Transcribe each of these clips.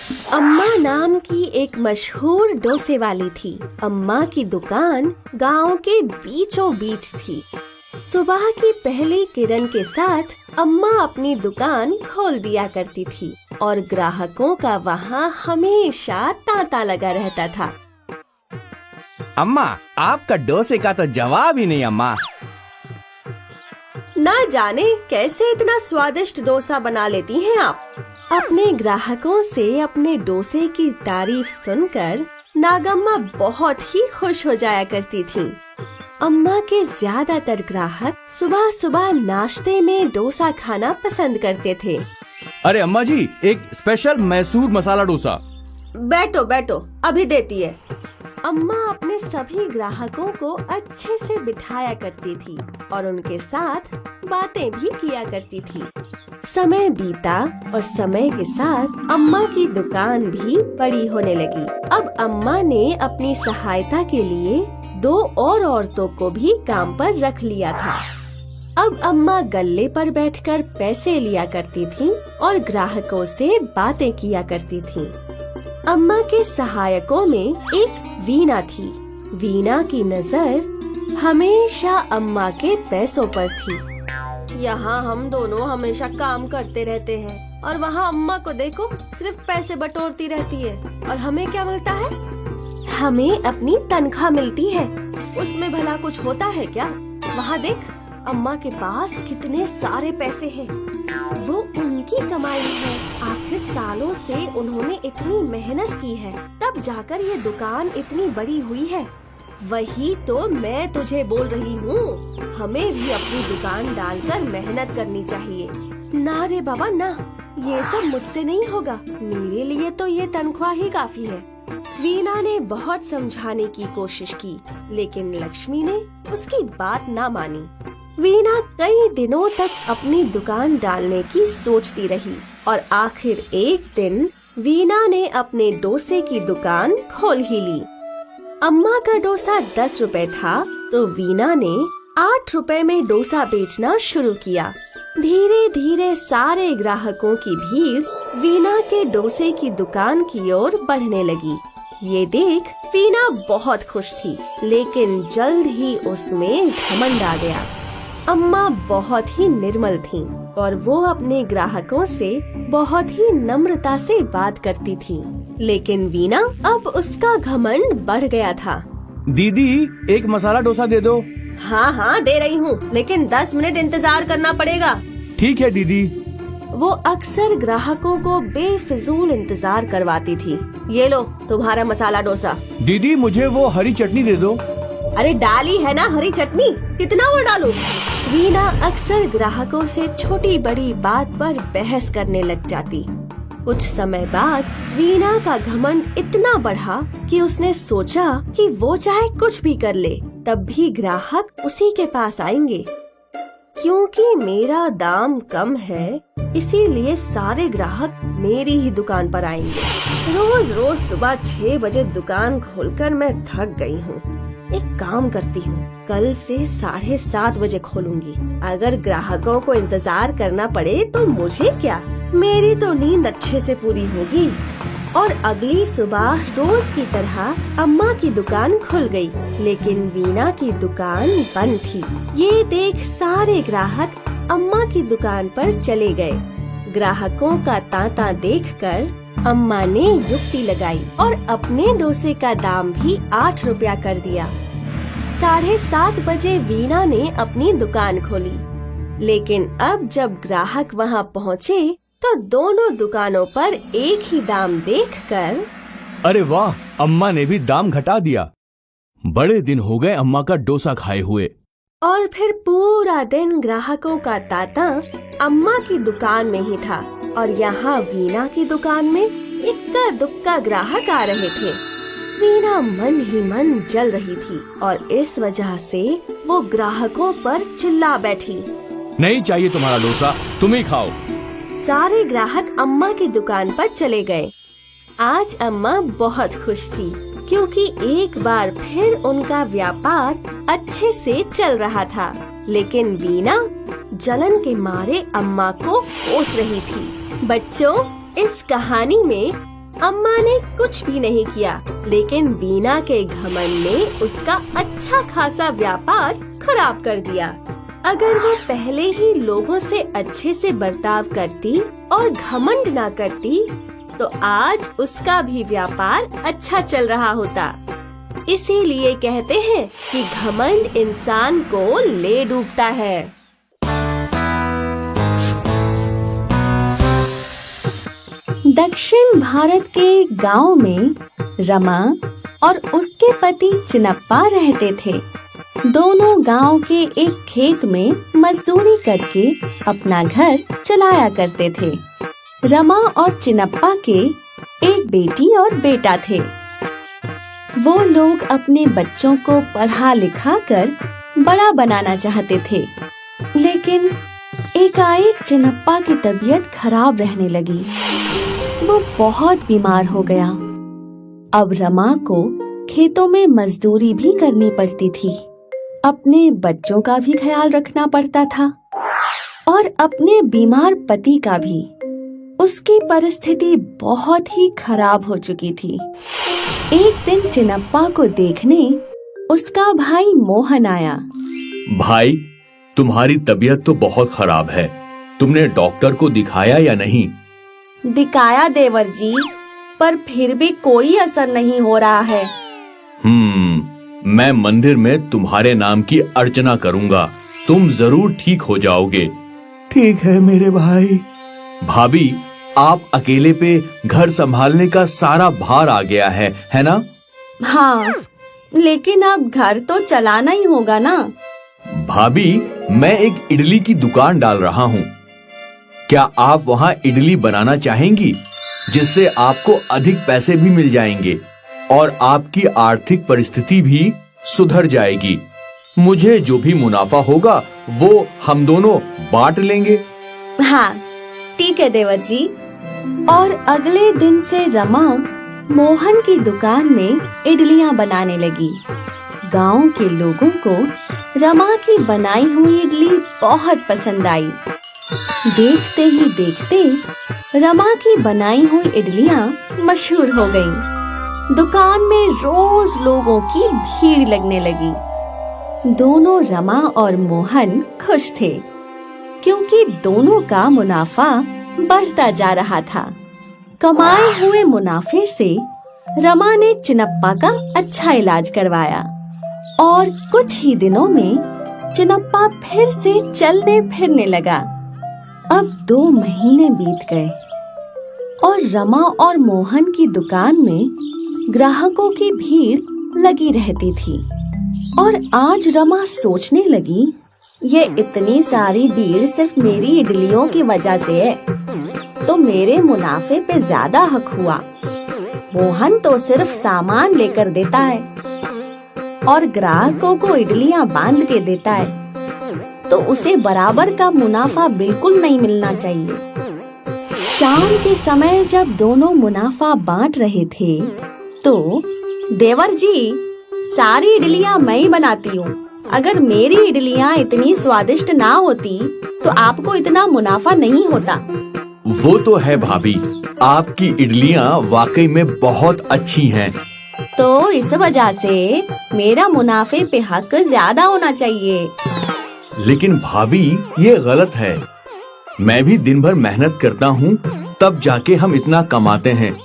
अम्मा नाम की एक मशहूर डोसे वाली थी। अम्मा की दुकान गांव के बीचों बीच थी। सुबह की पहली किरण के साथ अम्मा अपनी दुकान खोल दिया करती थी और ग्राहकों का वहाँ हमेशा तांता लगा रहता था। अम्मा, आपका डोसे का तो जवाब ही नहीं अम्मा। ना जाने कैसे इतना स्वादिष्ट डोसा बना लेती हैं आप। अपने ग्राहकों से अपने डोसे की तारीफ सुनकर नागम्मा बहुत ही खुश हो जाया करती थी। अम्मा के ज्यादातर ग्राहक सुबह सुबह नाश्ते में डोसा खाना पसंद करते थे। अरे अम्मा जी, एक स्पेशल मैसूर मसाला डोसा। बैठो बैठो, अभी देती है। अम्मा अपने सभी ग्राहकों को अच्छे से बिठाया करती थी और उनके साथ बातें भी किया करती थी। समय बीता और समय के साथ अम्मा की दुकान भी बड़ी होने लगी। अब अम्मा ने अपनी सहायता के लिए 2 और औरतों को भी काम पर रख लिया था। अब अम्मा गल्ले पर बैठकर पैसे लिया करती थी और ग्राहकों से बातें किया करती थी। अम्मा के सहायकों में एक वीणा थी। वीणा की नजर हमेशा अम्मा के पैसों पर थी। यहाँ हम दोनों हमेशा काम करते रहते हैं और वहाँ अम्मा को देखो, सिर्फ पैसे बटोरती रहती है। और हमें क्या मिलता है? हमें अपनी तनख्वाह मिलती है। उसमें भला कुछ होता है क्या? वहाँ देख, अम्मा के पास कितने सारे पैसे हैं। वो उनकी कमाई है। आखिर सालों से उन्होंने इतनी मेहनत की है, तब जाकर ये दुकान इतनी बड़ी हुई है। वही तो मैं तुझे बोल रही हूँ, हमें भी अपनी दुकान डालकर मेहनत करनी चाहिए। ना रे बाबा ना, ये सब मुझसे नहीं होगा। मेरे लिए तो ये तनख्वाह ही काफी है। वीणा ने बहुत समझाने की कोशिश की, लेकिन लक्ष्मी ने उसकी बात ना मानी। वीणा कई दिनों तक अपनी दुकान डालने की सोचती रही और आखिर एक दिन वीणा ने अपने डोसे की दुकान खोल ही ली। अम्मा का डोसा 10 रुपए था तो वीणा ने 8 रुपए में डोसा बेचना शुरू किया। धीरे धीरे सारे ग्राहकों की भीड़ वीणा के डोसे की दुकान की ओर बढ़ने लगी। ये देख वीणा बहुत खुश थी, लेकिन जल्द ही उसमें घमंड आ गया। अम्मा बहुत ही निर्मल थीं और वो अपने ग्राहकों से बहुत ही नम्रता से बात करती थी, लेकिन वीणा अब उसका घमंड बढ़ गया था। दीदी, एक मसाला डोसा दे दो। हाँ हाँ दे रही हूँ, लेकिन 10 मिनट इंतजार करना पड़ेगा। ठीक है दीदी। वो अक्सर ग्राहकों को बेफिजूल इंतजार करवाती थी। ये लो तुम्हारा मसाला डोसा। दीदी, मुझे वो हरी चटनी दे दो। अरे डाली है ना हरी चटनी, कितना वो डालूं? वीणा अक्सर ग्राहकों से छोटी बड़ी बात पर बहस करने लग जाती। कुछ समय बाद वीणा का घमंड इतना बढ़ा कि उसने सोचा कि वो चाहे कुछ भी कर ले, तब भी ग्राहक उसी के पास आएंगे। क्योंकि मेरा दाम कम है, इसीलिए सारे ग्राहक मेरी ही दुकान पर आएंगे। रोज रोज सुबह 6 बजे दुकान खोलकर मैं थक गई हूँ। एक काम करती हूँ, कल से 7:30 बजे खोलूंगी। अगर ग्राहकों को इंतजार करना पड़े तो मुझे क्या, मेरी तो नींद अच्छे से पूरी होगी। और अगली सुबह रोज की तरह अम्मा की दुकान खुल गई, लेकिन वीणा की दुकान बंद थी। ये देख सारे ग्राहक अम्मा की दुकान पर चले गए। ग्राहकों का तांता देखकर अम्मा ने युक्ति लगाई और अपने डोसे का दाम भी 8 रुपया कर दिया। 7:30 बजे वीणा ने अपनी दुकान खोली, लेकिन अब जब ग्राहक वहाँ पहुँचे तो दोनों दुकानों पर एक ही दाम देखकर, अरे वाह, अम्मा ने भी दाम घटा दिया। बड़े दिन हो गए अम्मा का डोसा खाए हुए। और फिर पूरा दिन ग्राहकों का तांता अम्मा की दुकान में ही था और यहाँ वीणा की दुकान में इक्का दुक्का ग्राहक आ रहे थे। वीणा मन ही मन जल रही थी और इस वजह से वो ग्राहकों पर चिल्ला बैठी, नहीं चाहिए तुम्हारा डोसा, तुम ही खाओ। सारे ग्राहक अम्मा की दुकान पर चले गए। आज अम्मा बहुत खुश थी क्योंकि एक बार फिर उनका व्यापार अच्छे से चल रहा था, लेकिन वीणा जलन के मारे अम्मा को कोस रही थी। बच्चों, इस कहानी में अम्मा ने कुछ भी नहीं किया, लेकिन वीना के घमंड ने उसका अच्छा खासा व्यापार खराब कर दिया। अगर वो पहले ही लोगों से अच्छे से बर्ताव करती और घमंड ना करती, तो आज उसका भी व्यापार अच्छा चल रहा होता। इसीलिए कहते हैं कि घमंड इंसान को ले डूबता है। दक्षिण भारत के गांव में रमा और उसके पति चिनप्पा रहते थे। दोनों गांव के एक खेत में मजदूरी करके अपना घर चलाया करते थे। रमा और चिनप्पा के एक बेटी और बेटा थे। वो लोग अपने बच्चों को पढ़ा लिखा कर बड़ा बनाना चाहते थे, लेकिन एकाएक चिनप्पा की तबीयत खराब रहने लगी। वो बहुत बीमार हो गया। अब रमा को खेतों में मजदूरी भी करनी पड़ती थी, अपने बच्चों का भी ख्याल रखना पड़ता था और अपने बीमार पति का भी। उसकी परिस्थिति बहुत ही खराब हो चुकी थी। एक दिन चिनप्पा को देखने उसका भाई मोहन आया। भाई, तुम्हारी तबीयत तो बहुत खराब है। तुमने डॉक्टर को दिखाया या नहीं? दिखाया देवर जी, पर फिर भी कोई असर नहीं हो रहा है। मैं मंदिर में तुम्हारे नाम की अर्चना करूंगा। तुम जरूर ठीक हो जाओगे। ठीक है मेरे भाई। भाभी, आप अकेले पे घर संभालने का सारा भार आ गया है ना? हाँ, लेकिन अब घर तो चलाना ही होगा ना। भाभी, मैं एक इडली की दुकान डाल रहा हूँ। क्या आप वहाँ इडली बनाना चाहेंगी, जिससे आपको अधिक पैसे भी मिल जाएंगे और आपकी आर्थिक परिस्थिति भी सुधर जाएगी। मुझे जो भी मुनाफा होगा वो हम दोनों बांट लेंगे। हाँ, ठीक है देवर जी। और अगले दिन से रमा मोहन की दुकान में इडलियां बनाने लगी। गांव के लोगों को रमा की बनाई हुई इडली बहुत पसंद आई। देखते ही देखते रमा की बनाई हुई इडलियां मशहूर हो गईं। दुकान में रोज लोगों की भीड़ लगने लगी। दोनों रमा और मोहन खुश थे, क्योंकि दोनों का मुनाफा बढ़ता जा रहा था। कमाए हुए मुनाफे से रमा ने चिनप्पा का अच्छा इलाज करवाया और कुछ ही दिनों में चिनप्पा फिर से चलने फिरने लगा। अब 2 महीने बीत गए और रमा और मोहन की दुकान में ग्राहकों की भीड़ लगी रहती थी। और आज रमा सोचने लगी, ये इतनी सारी भीड़ सिर्फ मेरी इडलियों की वजह से है, तो मेरे मुनाफे पे ज्यादा हक हुआ। मोहन तो सिर्फ सामान लेकर देता है और ग्राहकों को इडलियां बांध के देता है, तो उसे बराबर का मुनाफा बिल्कुल नहीं मिलना चाहिए। शाम के समय जब दोनों मुनाफा बांट रहे थे, तो देवर जी, सारी इडलियां मैं ही बनाती हूँ। अगर मेरी इडलियां इतनी स्वादिष्ट ना होती, तो आपको इतना मुनाफा नहीं होता। वो तो है भाभी, आपकी इडलियां वाकई में बहुत अच्छी हैं। तो इस वजह से मेरा मुनाफे पे हक ज्यादा होना चाहिए। लेकिन भाभी, ये गलत है। मैं भी दिन भर मेहनत करता हूँ, तब जाके हम इतना कमाते हैं।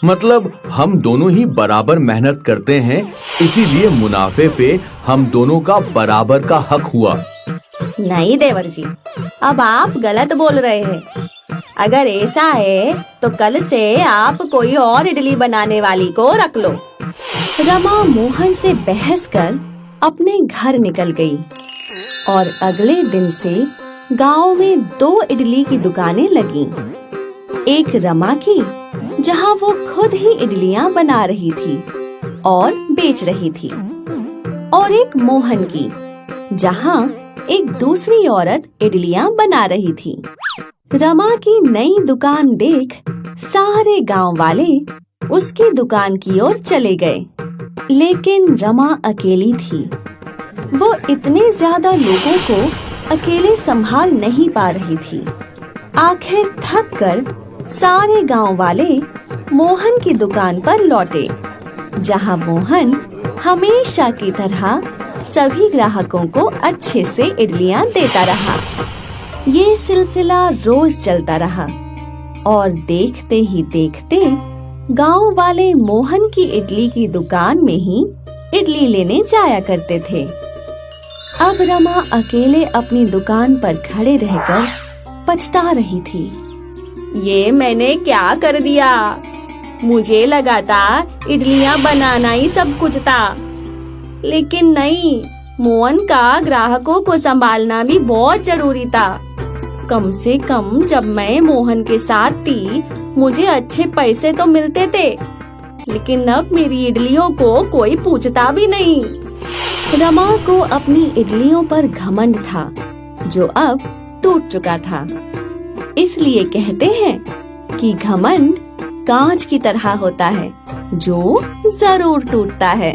मतलब हम दोनों ही बराबर मेहनत करते हैं, इसीलिए मुनाफे पे हम दोनों का बराबर का हक हुआ। नहीं देवर जी, अब आप गलत बोल रहे हैं। अगर ऐसा है तो कल से आप कोई और इडली बनाने वाली को रख लो। रमा मोहन से बहस कर अपने घर निकल गई और अगले दिन से गांव में 2 इडली की दुकानें लगीं। एक रमा की, जहां वो खुद ही इडलियां बना रही थी और बेच रही थी, और एक मोहन की, जहां एक दूसरी औरत इडलियां बना रही थी। रमा की नई दुकान देख सारे गांव वाले उसकी दुकान की ओर चले गए, लेकिन रमा अकेली थी। वो इतने ज्यादा लोगों को अकेले संभाल नहीं पा रही थी। आखिर थक कर सारे गांव वाले मोहन की दुकान पर लौटे, जहां मोहन हमेशा की तरह सभी ग्राहकों को अच्छे से इडलियां देता रहा। ये सिलसिला रोज चलता रहा और देखते ही देखते गांव वाले मोहन की इडली की दुकान में ही इडली लेने जाया करते थे। अब रमा अकेले अपनी दुकान पर खड़े रहकर पछता रही थी। ये मैंने क्या कर दिया? मुझे लगा था इडलियां बनाना ही सब कुछ था, लेकिन नहीं, मोहन का ग्राहकों को संभालना भी बहुत जरूरी था। कम से कम जब मैं मोहन के साथ थी मुझे अच्छे पैसे तो मिलते थे, लेकिन अब मेरी इडलियों को कोई पूछता भी नहीं। रमा को अपनी इडलियों पर घमंड था जो अब टूट चुका था। इसलिए कहते हैं कि घमंड कांच की तरह होता है जो जरूर टूटता है।